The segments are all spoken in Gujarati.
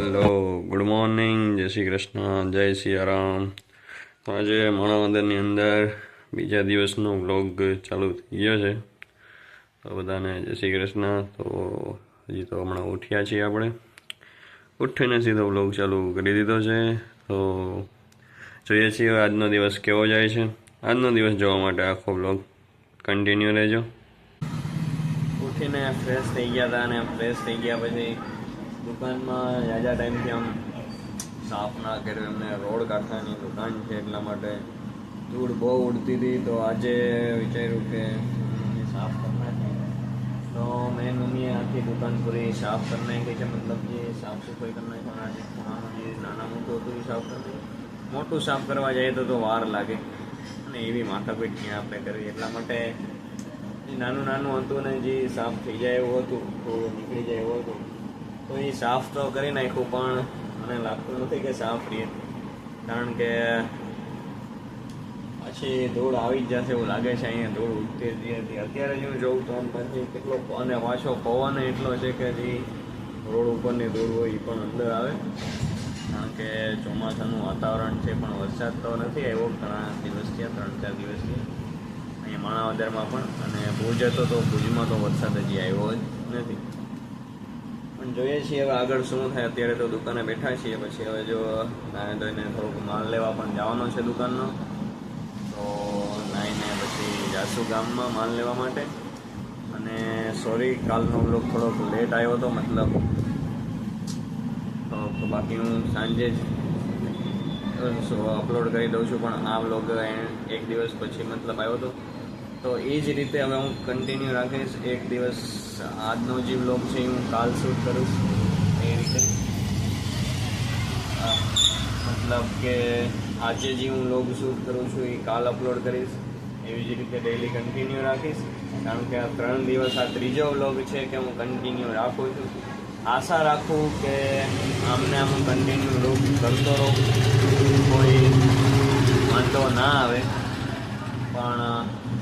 હેલો, ગુડ મોર્નિંગ, જય શ્રી કૃષ્ણ, જય સિયારામ. તો આજે માણાવદરની અંદર બીજા દિવસનો વ્લોગ ચાલુ થઈ ગયો છે. તો બધાને જય શ્રી કૃષ્ણ. તો હજી તો હમણાં ઉઠ્યા છીએ આપણે. ઉઠીને સીધો વ્લોગ ચાલુ કરી દીધો છે. તો જોઈએ છીએ આજનો દિવસ કેવો જાય છે. આજનો દિવસ જોવા માટે આખો વ્લોગ કન્ટિન્યુ રહેજો. ઉઠીને ફ્રેશ થઈ ગયા હતા અને ફ્રેશ થઈ ગયા પછી દુકાનમાં જાજા ટાઈમથી આમ સાફ ના કર્યું. એમને રોડ કાંઠાની દુકાન છે એટલા માટે ધૂળ બહુ ઉડતી હતી. તો આજે વિચાર્યું કે સાફ કરી નાખી. તો મેં મમ્મીએ આખી દુકાન પૂરી સાફ કરી નાખી છે. મતલબ જે સાફ સફાઈ કરી નાખવાના છે, ખાવાનું જે નાના મોટું હતું એ સાફ કરી નાખ્યું. મોટું સાફ કરવા જાય તો વાર લાગે અને એવી માથાપીટ ક્યાં આપણે કરવી. એટલા માટે નાનું નાનું હતું ને જે સાફ થઈ જાય એવું હતું, તો નીકળી જાય એવું હતું, તો એ સાફ તો કરી નાખ્યું. પણ મને લાગતું નથી કે સાફ રહે, કારણ કે પછી ધૂળ આવી જ જશે એવું લાગે છે. અહીંયા ધૂળ ઉઠતી હતી. અત્યારે જ હું જોઉં તો પછી કેટલો અને પાછો પવન એટલો છે કે જે રોડ ઉપરની ધૂળ હોય એ પણ અંદર આવે, કારણ કે ચોમાસાનું વાતાવરણ છે. પણ વરસાદ તો નથી આવ્યો ઘણા દિવસ થયા, 3-4 દિવસથી અહીંયા માણાવદરમાં પણ. અને ભુજ હતો તો ભુજમાં તો વરસાદ હજી આવ્યો જ નથી. પણ જોઈએ છીએ હવે આગળ શું થાય. અત્યારે તો દુકાને બેઠા છીએ. પછી હવે જો નાહી ધોઈને થોડુંક માલ લેવા પણ જવાનો છે દુકાનનો. તો નાહીને પછી જાસુ ગામમાં માલ લેવા માટે. અને સોરી, કાલનો બ્લોગ થોડોક લેટ આવ્યો હતો, મતલબ તો બાકી હું સાંજે જ અપલોડ કરી દઉં છું. પણ આ બ્લોગ એક દિવસ પછી મતલબ આવ્યો હતો. તો એ જ રીતે હવે હું કન્ટિન્યુ રાખીશ. એક દિવસ આજનો જે વ્લોગ છે એ હું કાલ શૂટ કરું એ રીતે. મતલબ કે આજે જે હું વ્લોગ શૂટ કરું છું એ કાલ અપલોડ કરીશ. એવી જ રીતે ડેઈલી કન્ટિન્યુ રાખીશ, કારણ કે આ 3 દિવસ આ ત્રીજો વ્લોગ છે કે હું કન્ટિન્યુ રાખું છું. આશા રાખું કે આમને આમ કન્ટિન્યુ વ્લોગ કરતો રહું, કોઈ વાંધો ના આવે. પણ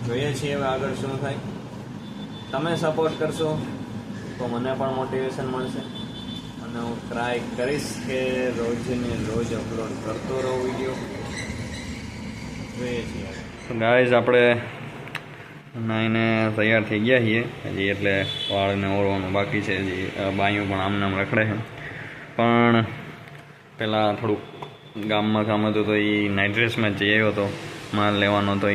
જોઈએ છીએ હવે આગળ શું થાય. તમે સપોર્ટ કરશો તો મને પણ મોટિવેશન મળશે અને હું ટ્રાય કરીશ કે રોજને રોજ અપલોડ કરતો રહું વિડીયો. જોઈએ છીએ ગાઈઝ, આપણે નાહીને તૈયાર થઈ ગયા છીએ હજી, એટલે વાળને ઓરવાનું બાકી છે. હજી બાયું પણ આમને આમ રખડે છે. પણ પહેલાં થોડુંક ગામમાં કામ હતું તો એ નાઇટ ડ્રેસમાં જઈ આવ્યો હતો, માલ લેવાનો હતો.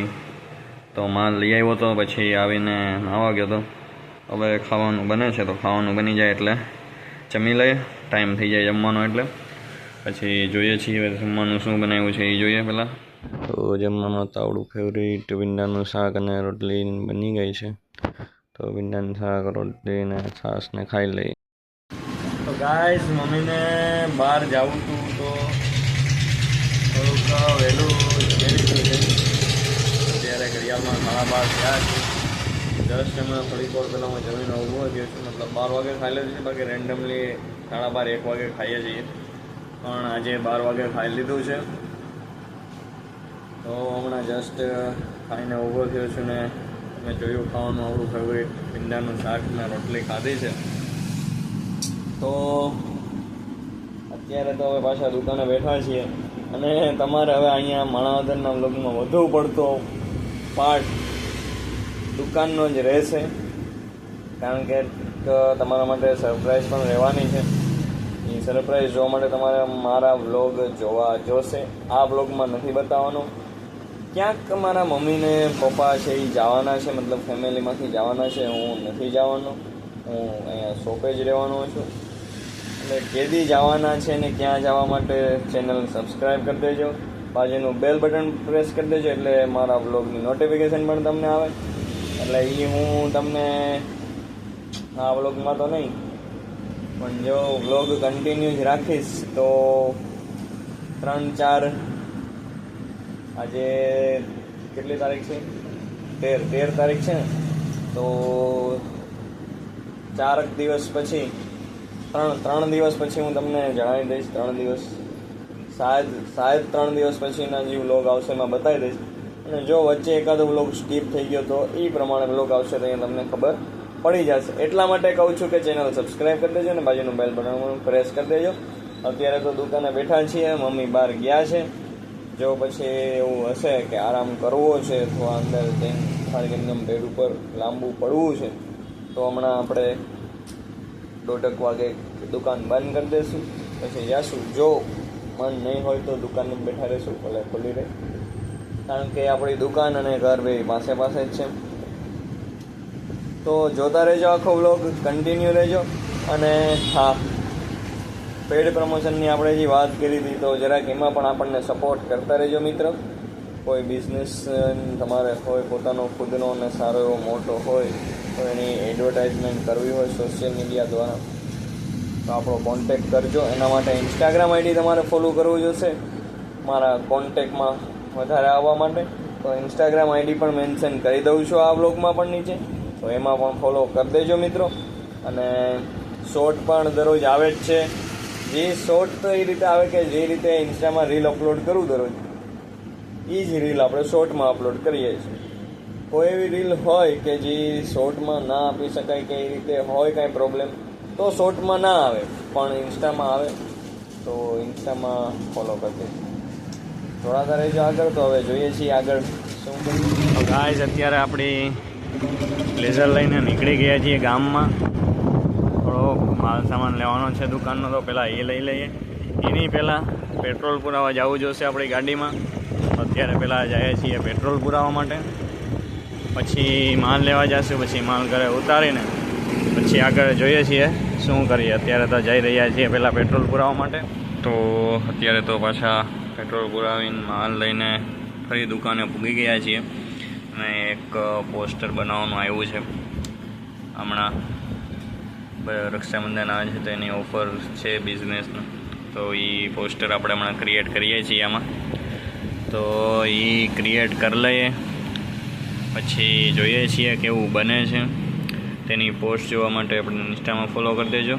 તો માલ લઈ આવ્યો હતો, પછી આવીને નાહવા ગયો હતો. હવે ખાવાનું બને છે, તો ખાવાનું બની જાય એટલે જમી લઈએ. ટાઈમ થઈ જાય જમવાનો એટલે પછી જોઈએ છીએ જમવાનું શું બનાવ્યું છે એ જોઈએ પહેલાં. તો જમવામાં તો આપણું ફેવરિટ ભીંડાનું શાક અને રોટલી બની ગઈ છે. તો ભીંડાનું શાક, રોટલી ને છાશને ખાઈ લઈએ. તો ગાઈસ, મમ્મીને બહાર જવું હતું તો થોડુંક વહેલું અત્યારે ઘડિયાળમાં 12:30 થયા છે. જસ્ટ એમાં થોડીક વાર પહેલાં હું જમીને ઊભો થયો છું. મતલબ 12 વાગે ખાઈ લીધું છે, બાકી રેન્ડમલી 12:30-1 વાગે ખાઈએ છીએ. પણ આજે 12 વાગે ખાઈ લીધું છે. તો હમણાં જસ્ટ ખાઈને ઊભો થયો છું ને મેં જોયું ખાવાનું આપણું ફેવરિટ ભીંડાનું શાક ને રોટલી ખાધી છે. તો અત્યારે તો હવે પાછા દુકાને બેઠા છીએ. અને તમારે હવે અહીંયા માણાવદરના વ્લોગમાં વધુ પડતો પાર્ટ દુકાનનો જ રહેશે, કારણ કે તમારા માટે સરપ્રાઈઝ પણ રહેવાની છે. એ સરપ્રાઈઝ જોવા માટે તમારે મારા વ્લોગ જોશે. આ વ્લોગમાં નથી બતાવવાનો. ક્યાંક મારા મમ્મીને પપ્પા છે એ જવાના છે, મતલબ ફેમિલીમાંથી જવાના છે. હું નથી જવાનો, હું અહીંયા શોપે જ રહેવાનો છું. એટલે કેદી જવાના છે ને ક્યાં જવા માટે ચેનલ સબસ્ક્રાઈબ કરી દેજો. બાજુનું બેલ બટન પ્રેસ કરી દેજો, એટલે મારા વ્લોગની નોટિફિકેશન પણ તમને આવે. એટલે એ હું તમને આ વ્લોગમાં તો નહીં, પણ જો વ્લોગ કન્ટિન્યુ જ રાખીશ તો 3-4 આજે કેટલી તારીખ છે? 13 તારીખ છે ને, તો 4 દિવસ પછી 3 દિવસ પછી હું તમને જણાવી દઈશ. 3 દિવસ શાયદ 3 દિવસ પછીના જે વ્લોગ આવશે એમાં બતાવી દઈશ. અને જો વચ્ચે એકાદો વ્લોગ સ્કીપ થઈ ગયો તો એ પ્રમાણે વ્લોગ આવશે તો અહીંયા તમને ખબર પડી જશે. એટલા માટે કહું છું કે ચેનલ સબસ્ક્રાઈબ કરી દેજો અને બાજુનું બેલ બટન પ્રેસ કરી દેજો, અત્યારે તો દુકાને બેઠા છીએ, મમ્મી બહાર ગયા છે. જો પછી એવું હશે કે આરામ કરવો છે અથવા અંદર જઈને ખાલી એકદમ બેડ ઉપર લાંબુ પડવું છે તો હમણાં આપણે 1:30 વાગે દુકાન બંધ કરી દઈશું. પછી જાશું. જો મન નહીં હોય તો દુકાને બેઠા રહીશું, ભલે ખુલ્લી રહે, કારણ કે આપણી દુકાન અને ઘર બે પાસે પાસે જ છે. તો જોતા રહેજો આખો વ્લોગ, કન્ટિન્યુ રહેજો. અને હા, પેડ પ્રમોશનની આપણે જે વાત કરી હતી તો જરાક એમાં પણ આપણને સપોર્ટ કરતા રહેજો મિત્ર. કોઈ બિઝનેસ તમારે હોય પોતાનો ખુદનો અને સારો એવો મોટો હોય તો એની એડવર્ટાઇઝમેન્ટ કરવી હોય સોશિયલ મીડિયા દ્વારા તો આપણો કોન્ટેક્ટ કરજો. એના માટે ઇન્સ્ટાગ્રામ આઈડી તમારે ફોલો કરવું જોશે મારા કોન્ટેક્ટમાં વધારે આવવા માટે. તો ઇન્સ્ટાગ્રામ આઈડી પણ મેન્શન કરી દઉં છું આ બ્લોગમાં પણ નીચે, તો એમાં પણ ફોલો કરી દેજો મિત્રો. અને શોર્ટ પણ દરરોજ આવે જ છે. જે શોર્ટ તો એ રીતે આવે કે જે રીતે ઇન્સ્ટામાં રીલ અપલોડ કરું દરરોજ, એ જ રીલ આપણે શોર્ટમાં અપલોડ કરીએ છીએ. કોઈ એવી રીલ હોય કે જે શોર્ટમાં ના આપી શકાય કે એ રીતે હોય કાંઈ પ્રોબ્લેમ તો શોર્ટમાં ના આવે, પણ ઇન્સ્ટામાં આવે તો ઇન્સ્ટામાં ફોલો કરી દે. થોડા રહેજો આગળ. તો હવે જોઈએ છીએ આગળ શું કરીએ. ગાઈઝ અત્યારે આપણી બ્લેઝર લઈને નીકળી ગયા છીએ ગામમાં. થોડો માલ સામાન લેવાનો છે દુકાનનો, તો પહેલાં એ લઈ લઈએ. એની પહેલાં પેટ્રોલ પુરાવા જવું જોશે આપણી ગાડીમાં. અત્યારે પહેલાં જઈએ છીએ પેટ્રોલ પુરાવા માટે, પછી માલ લેવા જઈશું, પછી માલ ઘરે ઉતારીને પછી આગળ જોઈએ છીએ શું કરીએ. અત્યારે તો જઈ રહ્યા છીએ પહેલાં પેટ્રોલ પુરાવા માટે. તો અત્યારે તો પાછા પેટ્રોલ પુરાવીને માલ લઈને ફરી દુકાને પૂગી ગયા છીએ. અને એક પોસ્ટર બનાવવાનું આવ્યું છે. હમણાં રક્ષાબંધન આવે છે તો એની ઓફર છે બિઝનેસનું, તો એ પોસ્ટર આપણે હમણાં ક્રિએટ કરીએ છીએ આમાં. તો એ ક્રિએટ કરી લઈએ, પછી જોઈએ છીએ કેવું બને છે. તેની પોસ્ટ જોવા માટે આપણે ઇન્સ્ટામાં ફોલો કરી દેજો.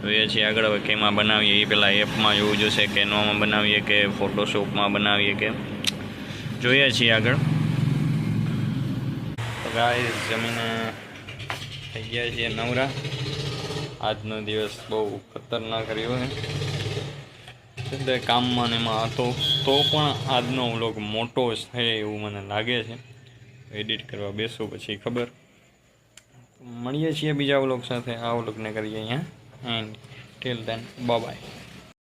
જોઈએ છીએ આગળ હવે કેમાં બનાવીએ. એ પહેલાં એપમાં જોવું જોશે કે નોમાં બનાવીએ કે ફોટોશોપમાં બનાવીએ કે જોઈએ છીએ આગળ. તો ગાઈસ જમીને થઈ ગયા છીએ નવરા. આજનો દિવસ બહુ ખતરનાક રહ્યો છે. કામમાં ને એમાં હતો તો પણ આજનો વ્લોગ મોટો છે એવું મને લાગે છે. એડિટ કરવા બેસો પછી ખબર. મળીએ છીએ બીજા વ્લોગ સાથે. આ વ્લોગને કરીએ અહીંયા and till then bye bye.